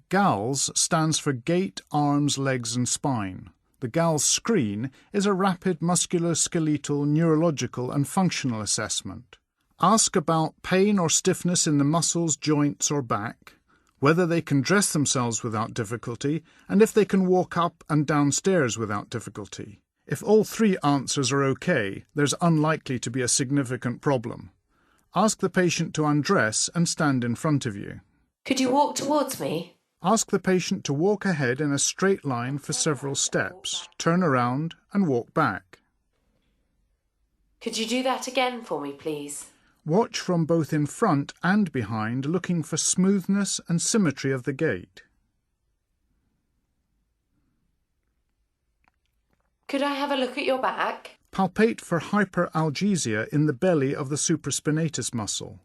GALS stands for Gait, Arms, Legs and Spine. The GALS screen is a rapid musculoskeletal, neurological and functional assessment. Ask about pain or stiffness in the muscles, joints or back, whether they can dress themselves without difficulty, and if they can walk up and down stairs without difficulty. If all three answers are okay, there's unlikely to be a significant problem. Ask the patient to undress and stand in front of you. Could you walk towards me? Ask the patient to walk ahead in a straight line for several steps, turn around and walk back. Could you do that again for me, please? Watch from both in front and behind, looking for smoothness and symmetry of the gait. Could I have a look at your back? Palpate for hyperalgesia in the belly of the supraspinatus muscle.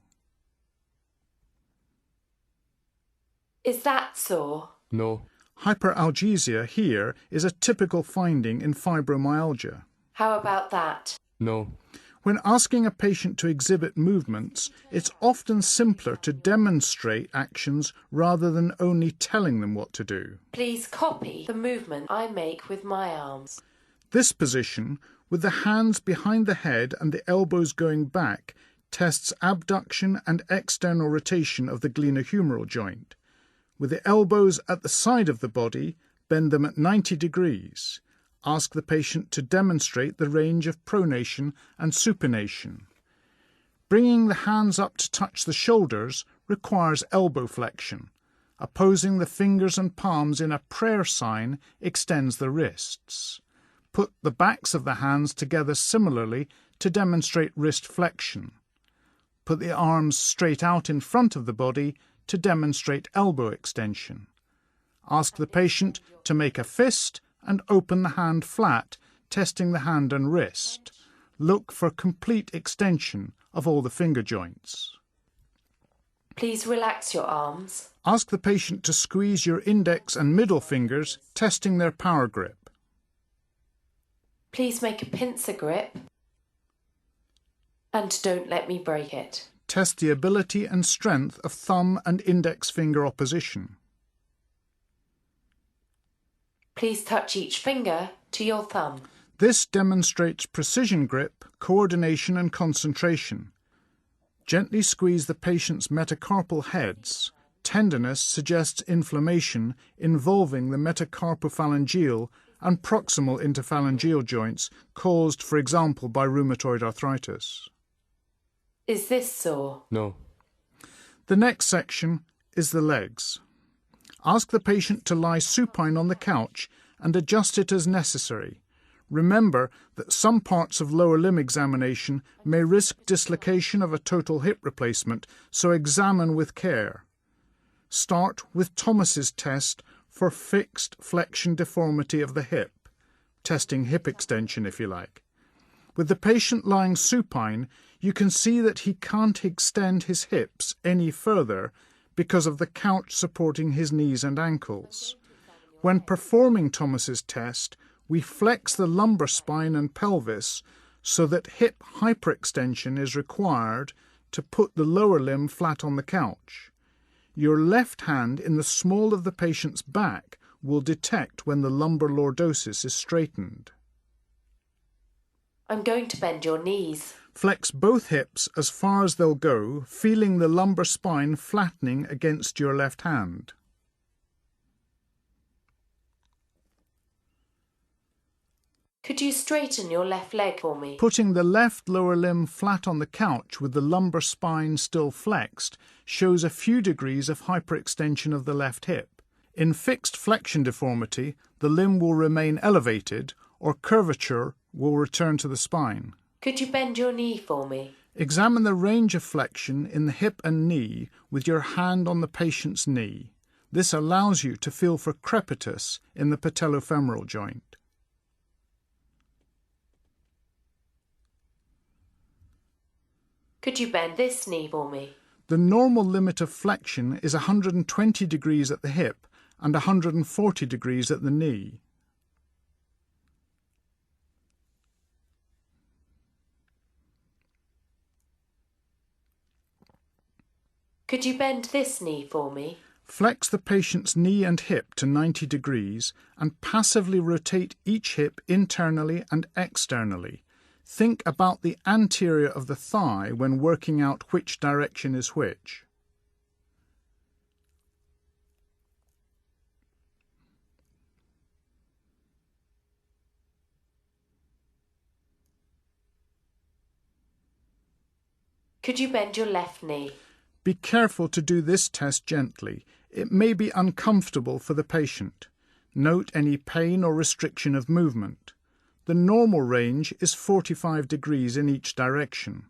Is that sore? No. Hyperalgesia here is a typical finding in fibromyalgia. How about that? No. When asking a patient to exhibit movements, it's often simpler to demonstrate actions rather than only telling them what to do. Please copy the movement I make with my arms. This position, with the hands behind the head and the elbows going back, tests abduction and external rotation of the glenohumeral joint. With the elbows at the side of the body, bend them at 90 degrees. Ask the patient to demonstrate the range of pronation and supination. Bringing the hands up to touch the shoulders requires elbow flexion. Opposing the fingers and palms in a prayer sign extends the wrists. Put the backs of the hands together similarly to demonstrate wrist flexion. Put the arms straight out in front of the body to demonstrate elbow extension. Ask the patient to make a fist and open the hand flat, testing the hand and wrist. Look for complete extension of all the finger joints. Please relax your arms. Ask the patient to squeeze your index and middle fingers, testing their power grip. Please make a pincer grip. And don't let me break it. Test the ability and strength of thumb and index finger opposition. Please touch each finger to your thumb. This demonstrates precision grip, coordination and concentration. Gently squeeze the patient's metacarpal heads. Tenderness suggests inflammation involving the metacarpophalangeal and proximal interphalangeal joints caused, for example, by rheumatoid arthritis. Is this sore? No. The next section is the legs. Ask the patient to lie supine on the couch and adjust it as necessary. Remember that some parts of lower limb examination may risk dislocation of a total hip replacement, so examine with care. Start with Thomas's test for fixed flexion deformity of the hip, testing hip extension if you like. With the patient lying supine, you can see that he can't extend his hips any further because of the couch supporting his knees and ankles. When performing Thomas's test, we flex the lumbar spine and pelvis so that hip hyperextension is required to put the lower limb flat on the couch. Your left hand in the small of the patient's back will detect when the lumbar lordosis is straightened. I'm going to bend your knees. Flex both hips as far as they'll go, feeling the lumbar spine flattening against your left hand. Could you straighten your left leg for me? Putting the left lower limb flat on the couch with the lumbar spine still flexed shows a few degrees of hyperextension of the left hip. In fixed flexion deformity, the limb will remain elevated or curvature will return to the spine. Could you bend your knee for me? Examine the range of flexion in the hip and knee with your hand on the patient's knee. This allows you to feel for crepitus in the patellofemoral joint. Could you bend this knee for me? The normal limit of flexion is 120 degrees at the hip and 140 degrees at the knee. Could you bend this knee for me? Flex the patient's knee and hip to 90 degrees and passively rotate each hip internally and externally. Think about the anterior of the thigh when working out which direction is which. Could you bend your left knee? Be careful to do this test gently. It may be uncomfortable for the patient. Note any pain or restriction of movement. The normal range is 45 degrees in each direction.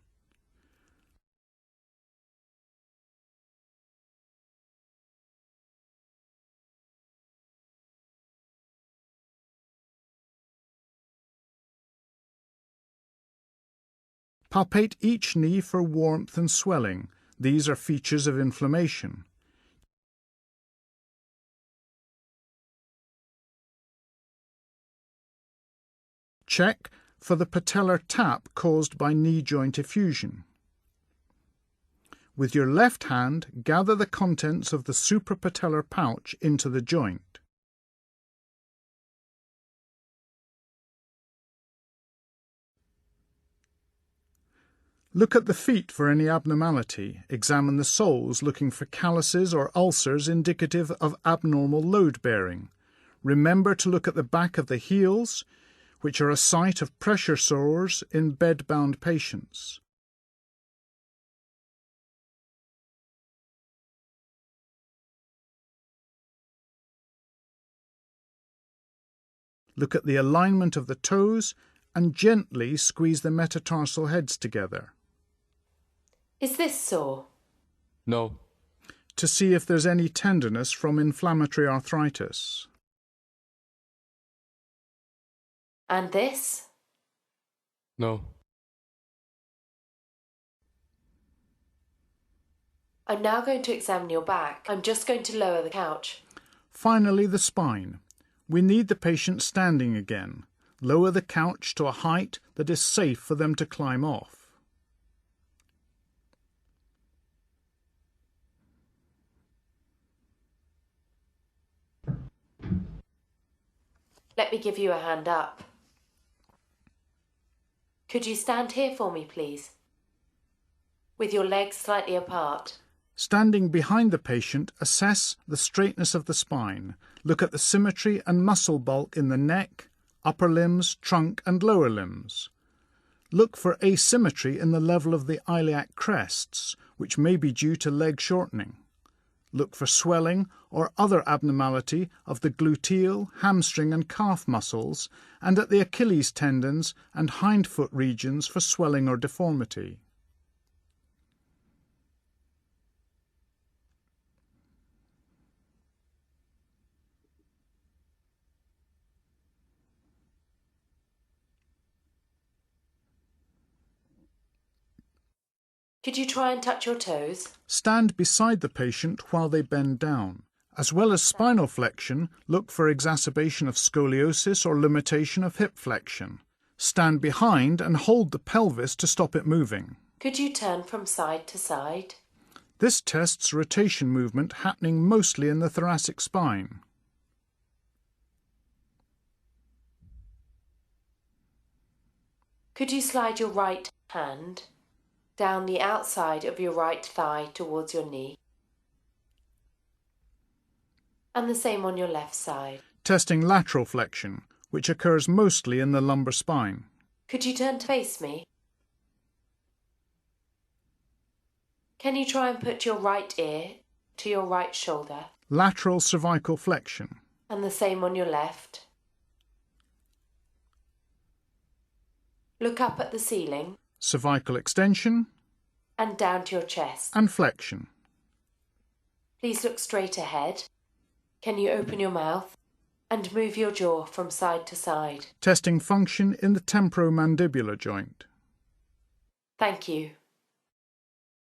Palpate each knee for warmth and swelling. These are features of inflammation. Check for the patellar tap caused by knee joint effusion. With your left hand, gather the contents of the suprapatellar pouch into the joint. Look at the feet for any abnormality. Examine the soles, looking for calluses or ulcers indicative of abnormal load bearing. Remember to look at the back of the heels, which are a site of pressure sores in bed-bound patients. Look at the alignment of the toes and gently squeeze the metatarsal heads together. Is this sore? No. To see if there's any tenderness from inflammatory arthritis. And this? No. I'm now going to examine your back. I'm just going to lower the couch. Finally, the spine. We need the patient standing again. Lower the couch to a height that is safe for them to climb off. Let me give you a hand up. Could you stand here for me, please? With your legs slightly apart. Standing behind the patient, assess the straightness of the spine. Look at the symmetry and muscle bulk in the neck, upper limbs, trunk and lower limbs. Look for asymmetry in the level of the iliac crests, which may be due to leg shortening. Look for swelling or other abnormality of the gluteal, hamstring and calf muscles, and at the Achilles tendons and hindfoot regions for swelling or deformity. Could you try and touch your toes? Stand beside the patient while they bend down. As well as spinal flexion, look for exacerbation of scoliosis or limitation of hip flexion. Stand behind and hold the pelvis to stop it moving. Could you turn from side to side? This tests rotation movement happening mostly in the thoracic spine. Could you slide your right hand down the outside of your right thigh towards your knee? And the same on your left side. Testing lateral flexion, which occurs mostly in the lumbar spine. Could you turn to face me? Can you try and put your right ear to your right shoulder? Lateral cervical flexion. And the same on your left. Look up at the ceiling. Cervical extension. And down to your chest. And flexion. Please look straight ahead. Can you open your mouth and move your jaw from side to side? Testing function in the temporomandibular joint. Thank you.